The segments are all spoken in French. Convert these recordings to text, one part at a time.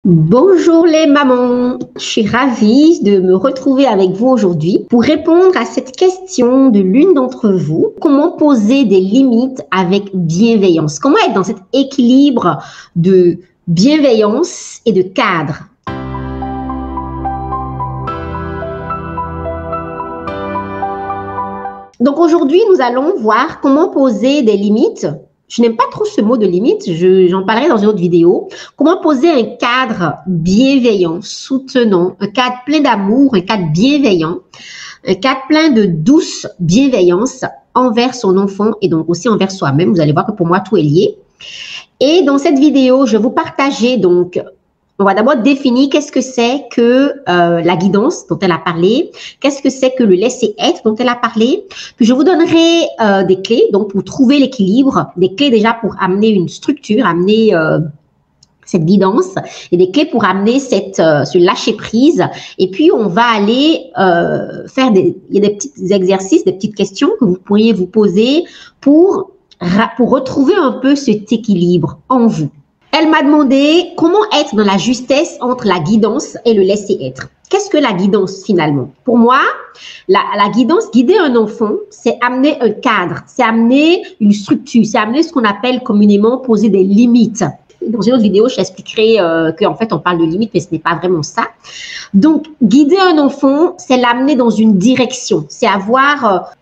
Bonjour les mamans, je suis ravie de me retrouver avec vous aujourd'hui pour répondre à cette question de l'une d'entre vous. Comment poser des limites avec bienveillance? Comment être dans cet équilibre de bienveillance et de cadre? Donc aujourd'hui, nous allons voir comment poser des limites. Je n'aime pas trop ce mot de limite, j'en parlerai dans une autre vidéo. Comment poser un cadre bienveillant, soutenant, un cadre plein d'amour, un cadre bienveillant, un cadre plein de douce bienveillance envers son enfant et donc aussi envers soi-même. Vous allez voir que pour moi, tout est lié. Et dans cette vidéo, je vais vous partager donc... On va d'abord définir qu'est-ce que c'est que la guidance dont elle a parlé, qu'est-ce que c'est que le laisser-être dont elle a parlé. Puis je vous donnerai des clés donc pour trouver l'équilibre, des clés déjà pour amener une structure, amener cette guidance et des clés pour amener ce lâcher-prise. Et puis, on va aller faire il y a des petits exercices, des petites questions que vous pourriez vous poser pour retrouver un peu cet équilibre en vous. Elle m'a demandé comment être dans la justesse entre la guidance et le laisser-être. Qu'est-ce que la guidance finalement? Pour moi, la guidance, guider un enfant, c'est amener un cadre, c'est amener une structure, c'est amener ce qu'on appelle communément poser des limites. Dans une autre vidéo, je t'expliquerai qu'en fait, on parle de limites, mais ce n'est pas vraiment ça. Donc, guider un enfant, c'est l'amener dans une direction, c'est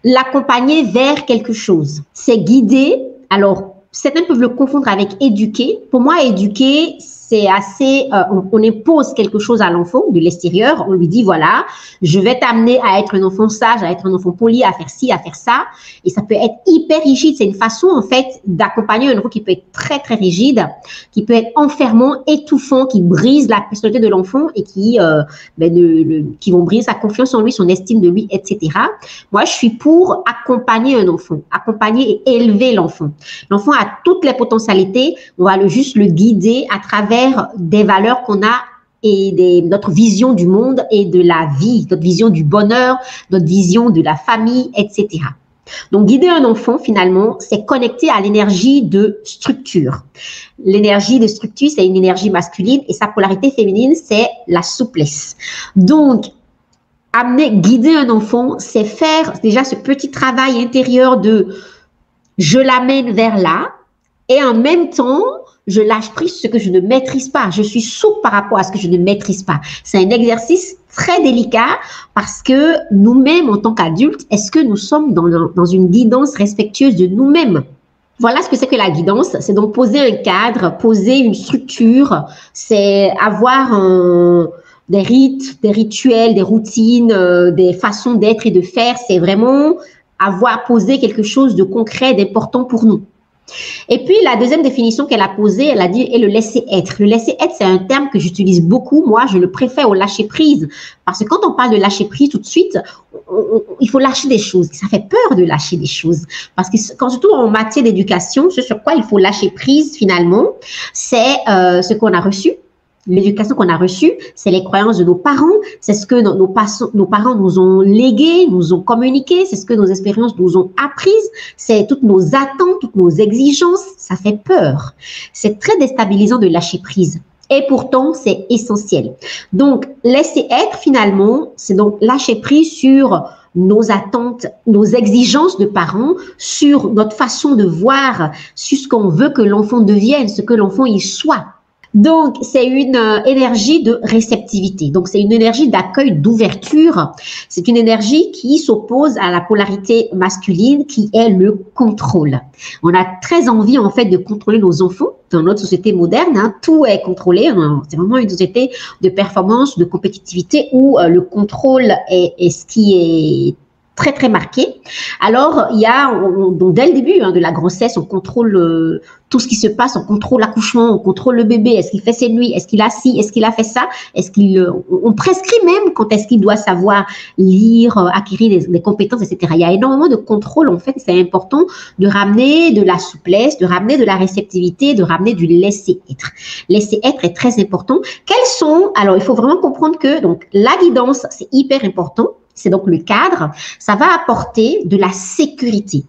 l'accompagner vers quelque chose. C'est guider, alors, certains peuvent le confondre avec éduquer. Pour moi, éduquer, c'est assez... on impose quelque chose à l'enfant de l'extérieur. On lui dit, voilà, je vais t'amener à être un enfant sage, à être un enfant poli, à faire ci, à faire ça. Et ça peut être hyper rigide. C'est une façon, en fait, d'accompagner un enfant qui peut être très, très rigide, qui peut être enfermant, étouffant, qui brise la personnalité de l'enfant et qui vont briser sa confiance en lui, son estime de lui, etc. Moi, je suis pour accompagner un enfant, accompagner et élever l'enfant. L'enfant a toutes les potentialités. On va juste le guider à travers des valeurs qu'on a et notre vision du monde et de la vie, notre vision du bonheur, notre vision de la famille, etc. Donc, guider un enfant, finalement, c'est connecter à l'énergie de structure. L'énergie de structure, c'est une énergie masculine et sa polarité féminine, c'est la souplesse. Donc, guider un enfant, c'est faire déjà ce petit travail intérieur de je l'amène vers là et en même temps, je lâche prise ce que je ne maîtrise pas. Je suis souple par rapport à ce que je ne maîtrise pas. C'est un exercice très délicat parce que nous-mêmes, en tant qu'adultes, est-ce que nous sommes dans une guidance respectueuse de nous-mêmes? Voilà ce que c'est que la guidance. C'est donc poser un cadre, poser une structure. C'est avoir des rites, des rituels, des routines, des façons d'être et de faire. C'est vraiment poser quelque chose de concret, d'important pour nous. Et puis, la deuxième définition qu'elle a posée, elle a dit « et le laisser-être ». Le laisser-être, c'est un terme que j'utilise beaucoup. Moi, je le préfère au lâcher-prise. Parce que quand on parle de lâcher-prise, tout de suite, il faut lâcher des choses. Ça fait peur de lâcher des choses. Parce que surtout en matière d'éducation, ce sur quoi il faut lâcher prise, finalement, c'est ce qu'on a reçu. L'éducation qu'on a reçue, c'est les croyances de nos parents, c'est ce que nos parents nous ont légué, nous ont communiqué, c'est ce que nos expériences nous ont apprises, c'est toutes nos attentes, toutes nos exigences, ça fait peur. C'est très déstabilisant de lâcher prise. Et pourtant, c'est essentiel. Donc, laisser être, finalement, c'est donc lâcher prise sur nos attentes, nos exigences de parents, sur notre façon de voir, sur ce qu'on veut que l'enfant devienne, ce que l'enfant y soit. Donc, c'est une énergie de réceptivité. Donc, c'est une énergie d'accueil, d'ouverture. C'est une énergie qui s'oppose à la polarité masculine qui est le contrôle. On a très envie, en fait, de contrôler nos enfants dans notre société moderne. Hein, tout est contrôlé. C'est vraiment une société de performance, de compétitivité où le contrôle est ce qui est très, très marqué. Alors, il y a, donc dès le début de la grossesse, on contrôle tout ce qui se passe, on contrôle l'accouchement, on contrôle le bébé, est-ce qu'il fait ses nuits, est-ce qu'il a ci, est-ce qu'il a fait ça, on prescrit même quand est-ce qu'il doit savoir lire, acquérir des compétences, etc. Il y a énormément de contrôle, en fait, c'est important de ramener de la souplesse, de ramener de la réceptivité, de ramener du laisser-être. Laisser-être est très important. Alors, il faut vraiment comprendre que donc la guidance, c'est hyper important. c'est donc le cadre, ça va apporter de la sécurité.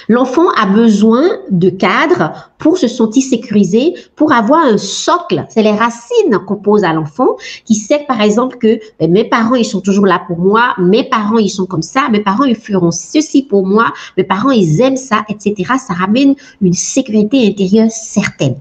L'enfant a besoin de cadre pour se sentir sécurisé, pour avoir un socle. C'est les racines qu'on pose à l'enfant qui sait par exemple que mes parents, ils sont toujours là pour moi, mes parents, ils sont comme ça, mes parents, ils feront ceci pour moi, mes parents, ils aiment ça, etc. Ça ramène une sécurité intérieure certaine.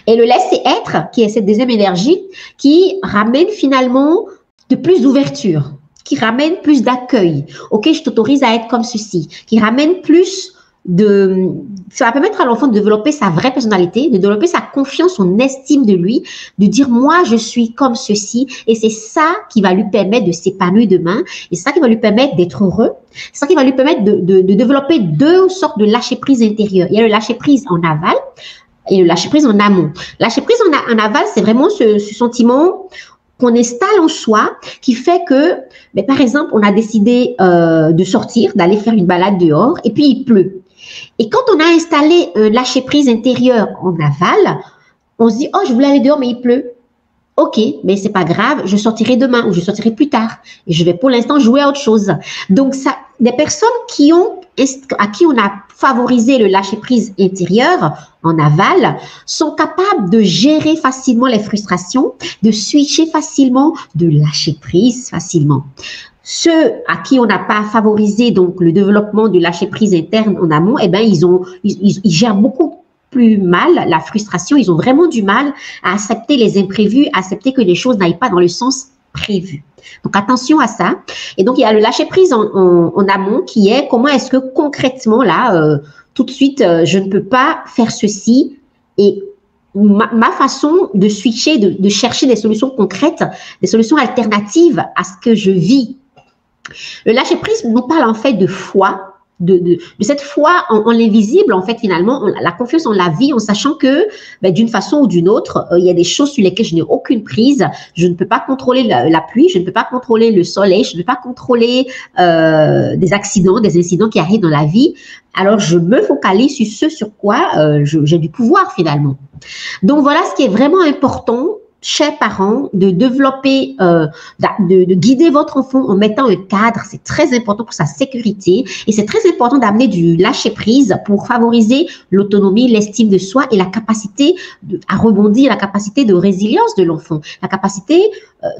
Et le laisser-être, qui est cette deuxième énergie, qui ramène finalement de plus d'ouverture, qui ramène plus d'accueil. Ok, je t'autorise à être comme ceci, qui ramène plus de... Ça va permettre à l'enfant de développer sa vraie personnalité, de développer sa confiance, son estime de lui, de dire moi je suis comme ceci, et c'est ça qui va lui permettre de s'épanouir demain, et c'est ça qui va lui permettre d'être heureux, c'est ça qui va lui permettre de développer deux sortes de lâcher-prise intérieur. Il y a le lâcher-prise en aval et le lâcher-prise en amont. Lâcher-prise en aval, c'est vraiment ce sentiment qu'on installe en soi, qui fait que, ben, par exemple, on a décidé de sortir, d'aller faire une balade dehors, et puis il pleut. Et quand on a installé un lâcher-prise intérieur en aval, on se dit, oh, je voulais aller dehors, mais il pleut. Ok, mais c'est pas grave, je sortirai demain ou je sortirai plus tard. Et je vais pour l'instant jouer à autre chose. Donc, ça, des personnes à qui on a favorisé le lâcher-prise intérieur en aval sont capables de gérer facilement les frustrations, de switcher facilement, de lâcher prise facilement. Ceux à qui on n'a pas favorisé donc le développement du lâcher-prise interne en amont, eh ben ils gèrent beaucoup plus mal la frustration. Ils ont vraiment du mal à accepter les imprévus, à accepter que les choses n'aillent pas dans le sens prévu. Donc, attention à ça. Et donc, il y a le lâcher-prise en amont qui est comment est-ce que concrètement, là, tout de suite, je ne peux pas faire ceci. Et ma façon de switcher, de chercher des solutions concrètes, des solutions alternatives à ce que je vis. Le lâcher-prise nous parle en fait de foi, de cette foi en l'invisible, en fait, finalement, la confiance en la vie, en sachant que, ben, d'une façon ou d'une autre, il y a des choses sur lesquelles je n'ai aucune prise. Je ne peux pas contrôler la pluie, je ne peux pas contrôler le soleil, je ne peux pas contrôler des accidents, des incidents qui arrivent dans la vie. Alors, je me focalise sur ce sur quoi j'ai du pouvoir, finalement. Donc, voilà ce qui est vraiment important, chers parents, de développer, de guider votre enfant en mettant un cadre. C'est très important pour sa sécurité et c'est très important d'amener du lâcher-prise pour favoriser l'autonomie, l'estime de soi et la capacité à rebondir, la capacité de résilience de l'enfant, la capacité,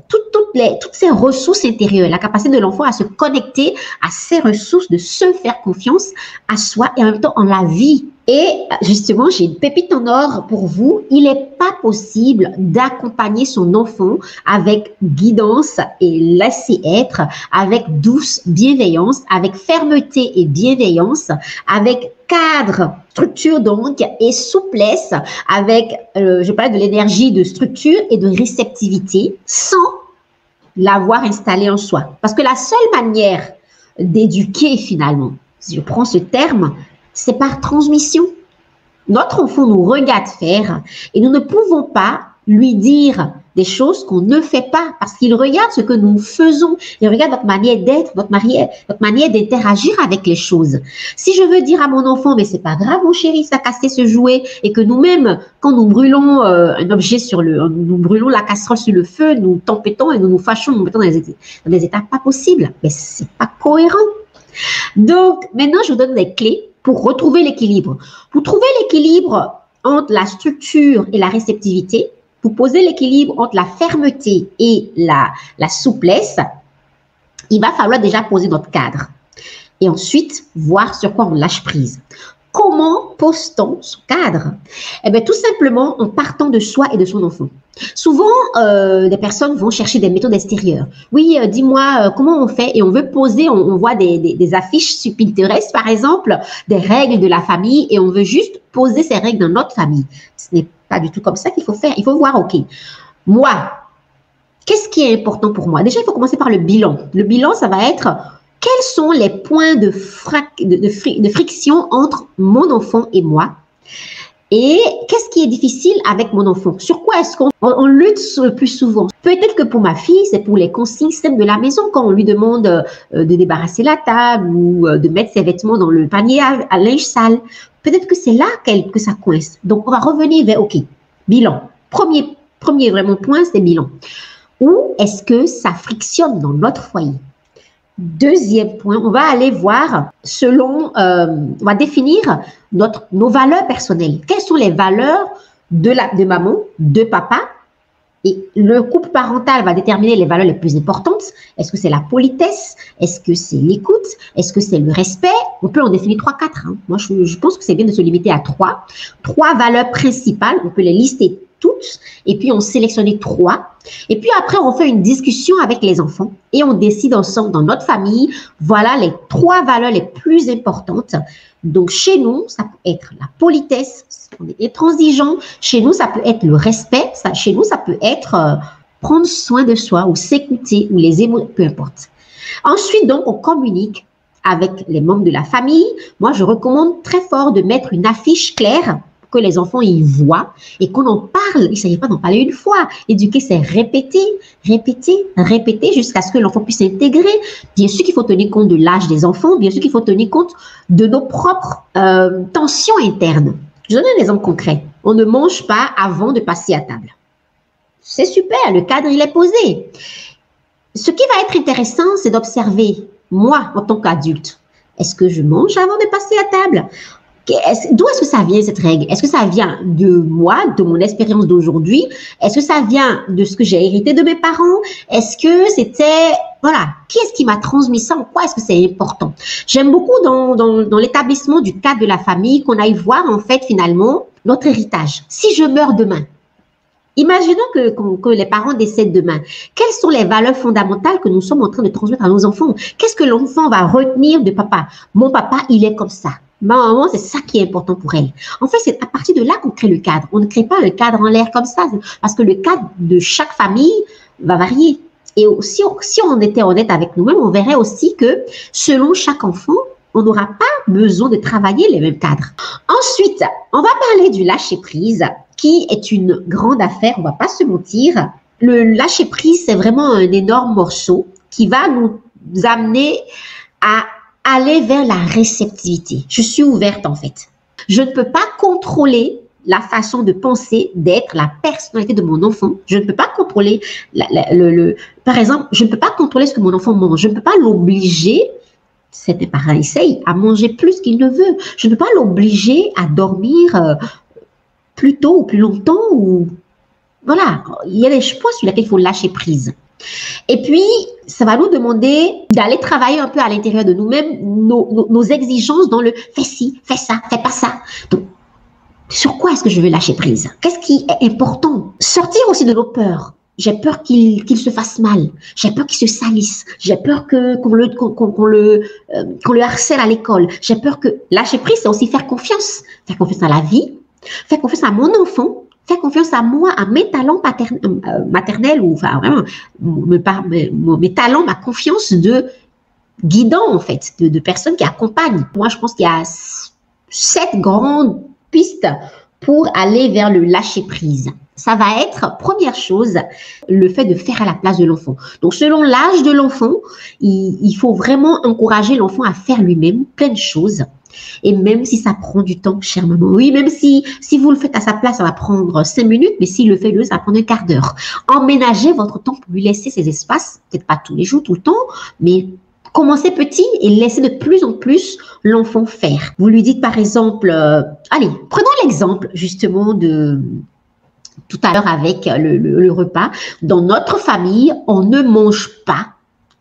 toutes ces ressources intérieures, la capacité de l'enfant à se connecter à ses ressources, de se faire confiance à soi et en même temps en la vie. Et justement, j'ai une pépite en or pour vous. Il n'est pas possible d'accompagner son enfant avec guidance et laisser être, avec douce bienveillance, avec fermeté et bienveillance, avec cadre, structure donc et souplesse, avec, je parle de l'énergie de structure et de réceptivité, sans l'avoir installé en soi. Parce que la seule manière d'éduquer finalement, si je prends ce terme, c'est par transmission. Notre enfant nous regarde faire et nous ne pouvons pas lui dire des choses qu'on ne fait pas parce qu'il regarde ce que nous faisons. Il regarde notre manière d'être, notre manière d'interagir avec les choses. Si je veux dire à mon enfant, mais c'est pas grave, mon chéri, ça a cassé ce jouet et que nous-mêmes, quand nous brûlons un objet nous brûlons la casserole sur le feu, nous tempêtons et nous nous fâchons, nous mettons dans des états pas possibles. Mais c'est pas cohérent. Donc, maintenant, je vous donne des clés pour retrouver l'équilibre. Pour trouver l'équilibre entre la structure et la réceptivité, pour poser l'équilibre entre la fermeté et la souplesse, il va falloir déjà poser notre cadre. Et ensuite, voir sur quoi on lâche prise. Comment pose-t-on son cadre? Eh bien, tout simplement en partant de soi et de son enfant. Souvent, des personnes vont chercher des méthodes extérieures. Oui, dis-moi comment on fait et on veut poser, on voit des affiches sur Pinterest, par exemple, des règles de la famille et on veut juste poser ces règles dans notre famille. Ce n'est pas du tout comme ça qu'il faut faire. Il faut voir, ok, moi, qu'est-ce qui est important pour moi? Déjà, il faut commencer par le bilan. Le bilan, ça va être quels sont les points de friction entre mon enfant et moi? Et qu'est-ce qui est difficile avec mon enfant? Sur quoi est-ce qu'on lutte le plus souvent? Peut-être que pour ma fille, c'est pour les consignes simples de la maison, quand on lui demande de débarrasser la table ou de mettre ses vêtements dans le panier à linge sale. Peut-être que c'est là que ça coince. Donc, on va revenir vers, OK, bilan. Premier vraiment point, c'est bilan. Où est-ce que ça frictionne dans notre foyer? Deuxième point, on va aller voir selon, on va définir nos valeurs personnelles. Quelles sont les valeurs de maman, de papa? Et le couple parental va déterminer les valeurs les plus importantes. Est-ce que c'est la politesse? Est-ce que c'est l'écoute? Est-ce que c'est le respect? On peut en définir 3, 4. Hein. Moi, je pense que c'est bien de se limiter à 3. 3 valeurs principales. On peut les lister toutes. Et puis, on sélectionne 3. Et puis après, on fait une discussion avec les enfants. Et on décide ensemble dans notre famille. Voilà les 3 valeurs les plus importantes. Donc, chez nous, ça peut être la politesse, on est intransigeant. Chez nous, ça peut être le respect. Chez nous, ça peut être prendre soin de soi ou s'écouter ou les émotions, peu importe. Ensuite, donc, on communique avec les membres de la famille. Moi, je recommande très fort de mettre une affiche claire pour que les enfants y voient et qu'on en parle. Il ne s'agit pas d'en parler une fois. Éduquer, c'est répéter, répéter, répéter jusqu'à ce que l'enfant puisse s'intégrer. Bien sûr qu'il faut tenir compte de l'âge des enfants. Bien sûr qu'il faut tenir compte de nos propres tensions internes. Je donne un exemple concret. On ne mange pas avant de passer à table. C'est super, le cadre, il est posé. Ce qui va être intéressant, c'est d'observer, moi, en tant qu'adulte, est-ce que je mange avant de passer à table? D'où est-ce que ça vient, cette règle? Est-ce que ça vient de moi, de mon expérience d'aujourd'hui? Est-ce que ça vient de ce que j'ai hérité de mes parents? Est-ce que c'était... Voilà, qui est-ce qui m'a transmis ça? En quoi est-ce que c'est important? J'aime beaucoup dans l'établissement du cadre de la famille qu'on aille voir, en fait, finalement, notre héritage. Si je meurs demain, imaginons que les parents décèdent demain. Quelles sont les valeurs fondamentales que nous sommes en train de transmettre à nos enfants? Qu'est-ce que l'enfant va retenir de papa? Mon papa, il est comme ça. Ma maman, c'est ça qui est important pour elle. En fait, c'est à partir de là qu'on crée le cadre. On ne crée pas le cadre en l'air comme ça, parce que le cadre de chaque famille va varier. Et si on était honnête avec nous-mêmes, on verrait aussi que selon chaque enfant, on n'aura pas besoin de travailler les mêmes cadres. Ensuite, on va parler du lâcher-prise, qui est une grande affaire, on va pas se mentir. Le lâcher-prise, c'est vraiment un énorme morceau qui va nous amener à aller vers la réceptivité. Je suis ouverte, en fait. Je ne peux pas contrôler la façon de penser, d'être, la personnalité de mon enfant. Je ne peux pas contrôler, par exemple, je ne peux pas contrôler ce que mon enfant mange. Je ne peux pas l'obliger, certains parents essayent, à manger plus qu'il ne veut. Je ne peux pas l'obliger à dormir plus tôt ou plus longtemps. Ou voilà, il y a des points sur lesquels il faut lâcher prise. Et puis, ça va nous demander d'aller travailler un peu à l'intérieur de nous-mêmes, nos exigences dans le « fais ci, fais ça, fais pas ça ». Donc, sur quoi est-ce que je veux lâcher prise? Qu'est-ce qui est important? Sortir aussi de nos peurs. J'ai peur qu'il se fasse mal. J'ai peur qu'il se salisse. J'ai peur qu'on le harcèle à l'école. J'ai peur que... Lâcher prise, c'est aussi faire confiance. Faire confiance à la vie. Faire confiance à mon enfant. Faire confiance à moi, à mes talents maternels ou enfin vraiment mes talents, ma confiance de guidant en fait, de personnes qui accompagnent. Moi, je pense qu'il y a 7 grandes pistes pour aller vers le lâcher prise. Ça va être, première chose, le fait de faire à la place de l'enfant. Donc, selon l'âge de l'enfant, il faut vraiment encourager l'enfant à faire lui-même plein de choses. Et même si ça prend du temps, chère maman, oui, même si vous le faites à sa place, ça va prendre 5 minutes, mais s'il le fait lui, ça va prendre un quart d'heure. Emménagez votre temps pour lui laisser ses espaces, peut-être pas tous les jours, tout le temps, mais commencez petit et laissez de plus en plus l'enfant faire. Vous lui dites par exemple, allez, prenons l'exemple justement de tout à l'heure avec le repas. Dans notre famille, on ne mange pas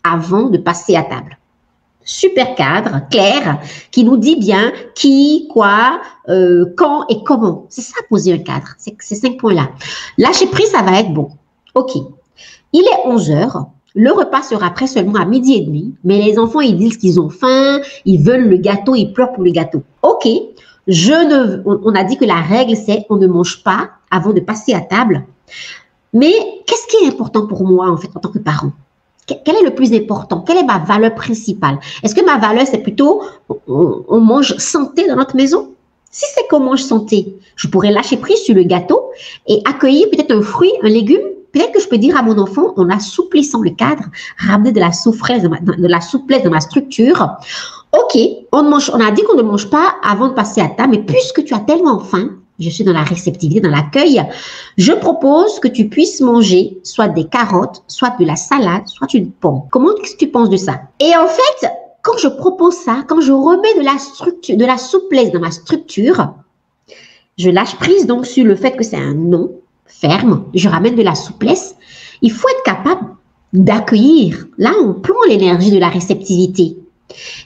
avant de passer à table. Super cadre, clair, qui nous dit bien qui, quoi, quand et comment. C'est ça, poser un cadre. C'est ces 5 points-là. Lâcher prise, ça va être bon. OK. Il est 11h. Le repas sera prêt seulement à 12h30. Mais les enfants, ils disent qu'ils ont faim, ils veulent le gâteau, ils pleurent pour le gâteau. OK. On a dit que la règle, c'est on ne mange pas avant de passer à table. Mais qu'est-ce qui est important pour moi, en fait, en tant que parent? Quel est le plus important? Quelle est ma valeur principale? Est-ce que ma valeur, c'est plutôt on mange santé dans notre maison? Si c'est qu'on mange santé, je pourrais lâcher prise sur le gâteau et accueillir peut-être un fruit, un légume. Peut-être que je peux dire à mon enfant, en assouplissant le cadre, ramener de la souplesse dans ma structure. OK, on a dit qu'on ne mange pas avant de passer à table, mais puisque tu as tellement faim, je suis dans la réceptivité, dans l'accueil, je propose que tu puisses manger soit des carottes, soit de la salade, soit une pomme. Comment est-ce que tu penses de ça? Et en fait, quand je propose ça, quand je remets de la structure, de la souplesse dans ma structure, je lâche prise donc sur le fait que c'est un non ferme, je ramène de la souplesse. Il faut être capable d'accueillir. Là, on plombe l'énergie de la réceptivité.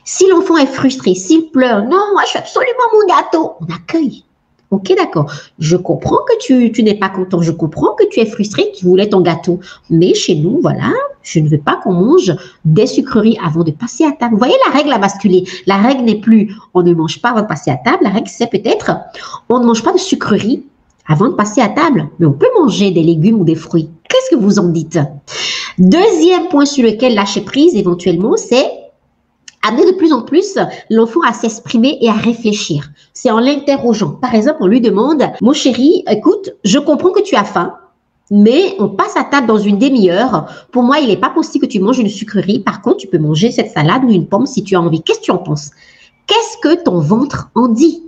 Si l'enfant est frustré, s'il pleure, non, moi je suis absolument mon gâteau, on accueille. Ok, d'accord. Je comprends que tu n'es pas content. Je comprends que tu es frustré, que tu voulais ton gâteau. Mais chez nous, voilà, je ne veux pas qu'on mange des sucreries avant de passer à table. Vous voyez, la règle a basculé. La règle n'est plus on ne mange pas avant de passer à table. La règle, c'est peut-être on ne mange pas de sucreries avant de passer à table. Mais on peut manger des légumes ou des fruits. Qu'est-ce que vous en dites? Deuxième point sur lequel lâcher prise éventuellement, c'est amener de plus en plus l'enfant à s'exprimer et à réfléchir. C'est en l'interrogeant. Par exemple, on lui demande, mon chéri, écoute, je comprends que tu as faim, mais on passe à table dans une demi-heure. Pour moi, il n'est pas possible que tu manges une sucrerie. Par contre, tu peux manger cette salade ou une pomme si tu as envie. Qu'est-ce que tu en penses? Qu'est-ce que ton ventre en dit?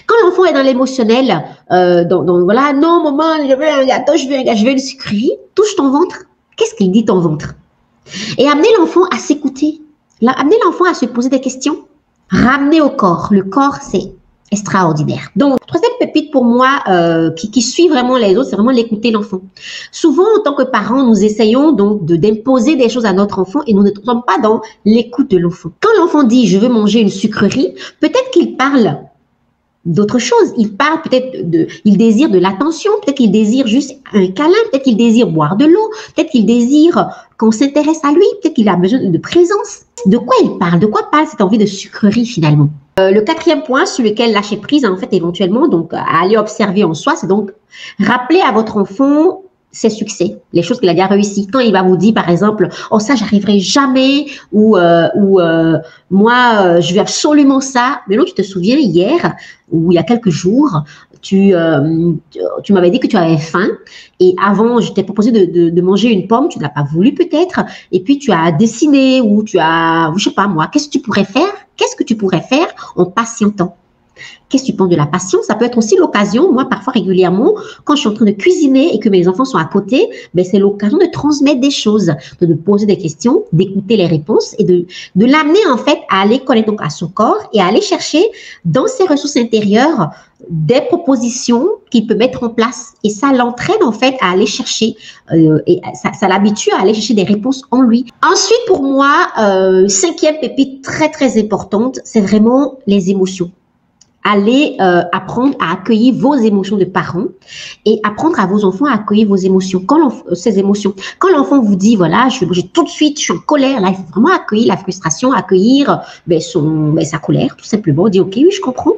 Quand l'enfant est dans l'émotionnel, voilà, non, maman, je veux un gâteau, je veux une sucrerie, touche ton ventre. Qu'est-ce qu'il dit ton ventre? Et amener l'enfant à s'écouter. Amener l'enfant à se poser des questions. Ramener au corps. Le corps, c'est extraordinaire. Donc, troisième pépite pour moi qui suit vraiment les autres, c'est vraiment l'écouter l'enfant. Souvent, en tant que parents, nous essayons donc d'imposer des choses à notre enfant et nous ne sommes pas dans l'écoute de l'enfant. Quand l'enfant dit « je veux manger une sucrerie », peut-être qu'il parle d'autre chose. Il parle peut-être il désire de l'attention, peut-être qu'il désire juste un câlin, peut-être qu'il désire boire de l'eau, peut-être qu'il désire qu'on s'intéresse à lui, peut-être qu'il a besoin de présence. De quoi il parle? De quoi parle cette envie de sucrerie finalement? Le quatrième point sur lequel lâcher prise, en fait, éventuellement, donc à aller observer en soi, c'est donc rappeler à votre enfant ses succès, les choses qu'il a déjà réussi. Quand il va vous dire, par exemple, oh ça, j'arriverai jamais, ou moi, je vais absolument ça. Mais non, tu te souviens hier ou il y a quelques jours, tu m'avais dit que tu avais faim et avant, je t'ai proposé de manger une pomme, tu n'as pas voulu peut-être, et puis tu as dessiné ou tu as, je sais pas moi, qu'est-ce que tu pourrais faire? Qu'est-ce que tu pourrais faire en patientant? Qu'est-ce que tu penses de la patience? Ça peut être aussi l'occasion, moi parfois régulièrement, quand je suis en train de cuisiner et que mes enfants sont à côté, ben, c'est l'occasion de transmettre des choses, de poser des questions, d'écouter les réponses et de l'amener en fait à aller connaître donc à son corps et à aller chercher dans ses ressources intérieures des propositions qu'il peut mettre en place. Et ça l'entraîne en fait à aller chercher, et ça l'habitue à aller chercher des réponses en lui. Ensuite, pour moi, cinquième pépite très très importante, c'est vraiment les émotions. Allez apprendre à accueillir vos émotions de parents et apprendre à vos enfants à accueillir vos émotions. Ces émotions. Quand l'enfant vous dit, voilà, tout de suite, je suis en colère, là, il faut vraiment accueillir la frustration, accueillir sa colère, tout simplement. Dire, ok, oui, je comprends.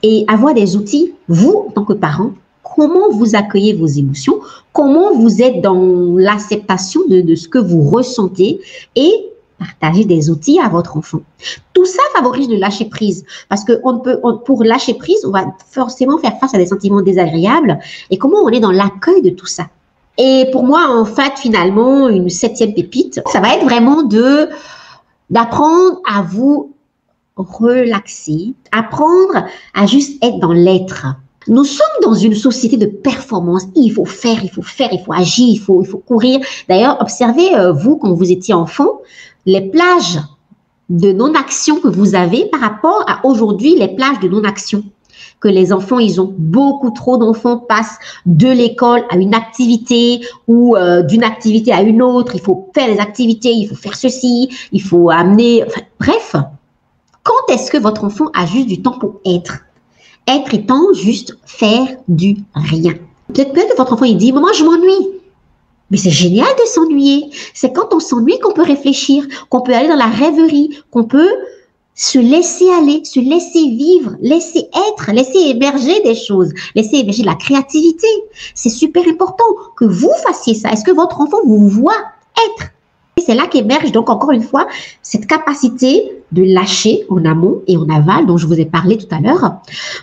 Et avoir des outils, vous, en tant que parent, comment vous accueillez vos émotions, comment vous êtes dans l'acceptation de ce que vous ressentez et partager des outils à votre enfant. Tout ça favorise le lâcher prise parce que pour lâcher prise, on va forcément faire face à des sentiments désagréables et comment on est dans l'accueil de tout ça. Et pour moi, en fait, finalement, une septième pépite, ça va être vraiment d'apprendre à vous relaxer, apprendre à juste être dans l'être. Nous sommes dans une société de performance. Il faut faire, il faut agir, il faut courir. D'ailleurs, observez, vous, quand vous étiez enfant, les plages de non-action que vous avez par rapport à aujourd'hui, les plages de non-action que les enfants, ils ont. Beaucoup trop d'enfants passent de l'école à une activité ou d'une activité à une autre. Il faut faire des activités, il faut faire ceci, il faut amener... Enfin, bref, quand est-ce que votre enfant a juste du temps pour être? Être étant juste faire du rien. Peut-être que votre enfant, il dit, maman, je m'ennuie. Mais c'est génial de s'ennuyer. C'est quand on s'ennuie qu'on peut réfléchir, qu'on peut aller dans la rêverie, qu'on peut se laisser aller, se laisser vivre, laisser être, laisser émerger des choses, laisser émerger de la créativité. C'est super important que vous fassiez ça. Est-ce que votre enfant vous voit être? Et c'est là qu'émerge donc encore une fois cette capacité de lâcher en amont et en aval dont je vous ai parlé tout à l'heure.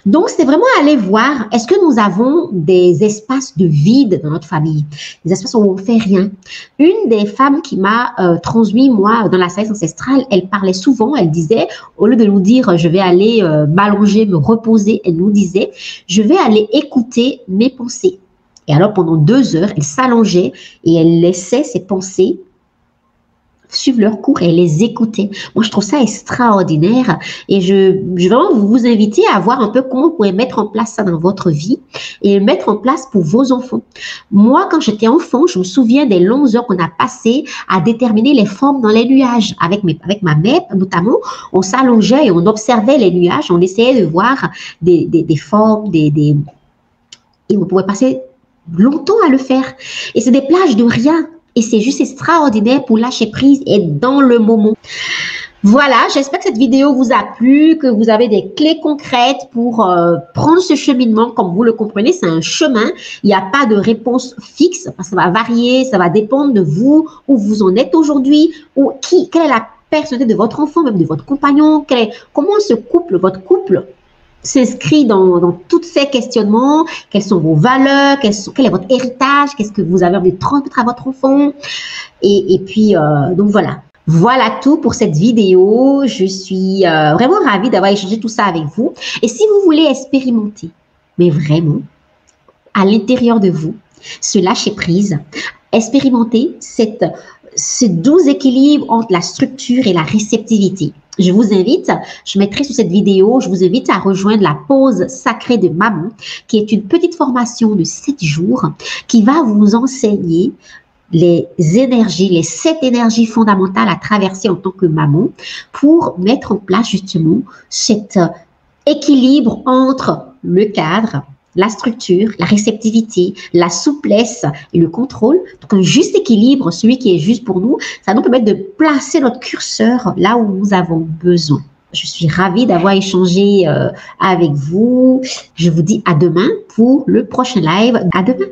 Donc, c'est vraiment aller voir, est-ce que nous avons des espaces de vide dans notre famille, des espaces où on ne fait rien. Une des femmes qui m'a transmis, moi, dans la sagesse ancestrale, elle parlait souvent, elle disait, au lieu de nous dire, je vais aller m'allonger, me reposer, elle nous disait, je vais aller écouter mes pensées. Et alors, pendant 2 heures, elle s'allongeait et elle laissait ses pensées suivre leur cours et les écouter. Moi, je trouve ça extraordinaire et je vais vraiment vous inviter à voir un peu comment vous pouvez mettre en place ça dans votre vie et mettre en place pour vos enfants. Moi, quand j'étais enfant, je me souviens des longues heures qu'on a passées à déterminer les formes dans les nuages. Avec ma mère, notamment, on s'allongeait et on observait les nuages, on essayait de voir des formes, et on pouvait passer longtemps à le faire. Et c'est des plages de rien. Et c'est juste extraordinaire pour lâcher prise et dans le moment. Voilà, j'espère que cette vidéo vous a plu, que vous avez des clés concrètes pour prendre ce cheminement. Comme vous le comprenez, c'est un chemin. Il n'y a pas de réponse fixe. Ça va varier, ça va dépendre de vous, où vous en êtes aujourd'hui, ou quelle est la personnalité de votre enfant, même de votre compagnon, comment votre couple s'inscrit dans tous ces questionnements, quels sont vos valeurs, quel est votre héritage, qu'est-ce que vous avez envie de transmettre à votre enfant. Et puis, donc voilà. Voilà tout pour cette vidéo. Je suis vraiment ravie d'avoir échangé tout ça avec vous. Et si vous voulez expérimenter, mais vraiment, à l'intérieur de vous, ce lâcher prise, expérimenter ce doux équilibre entre la structure et la réceptivité. Je vous invite, je mettrai sous cette vidéo, je vous invite à rejoindre la pause sacrée de maman, qui est une petite formation de 7 jours qui va vous enseigner les 7 énergies fondamentales à traverser en tant que maman pour mettre en place justement cet équilibre entre le cadre, la structure, la réceptivité, la souplesse et le contrôle. Donc, un juste équilibre, celui qui est juste pour nous, ça nous permet de placer notre curseur là où nous avons besoin. Je suis ravie d'avoir échangé avec vous. Je vous dis à demain pour le prochain live. À demain.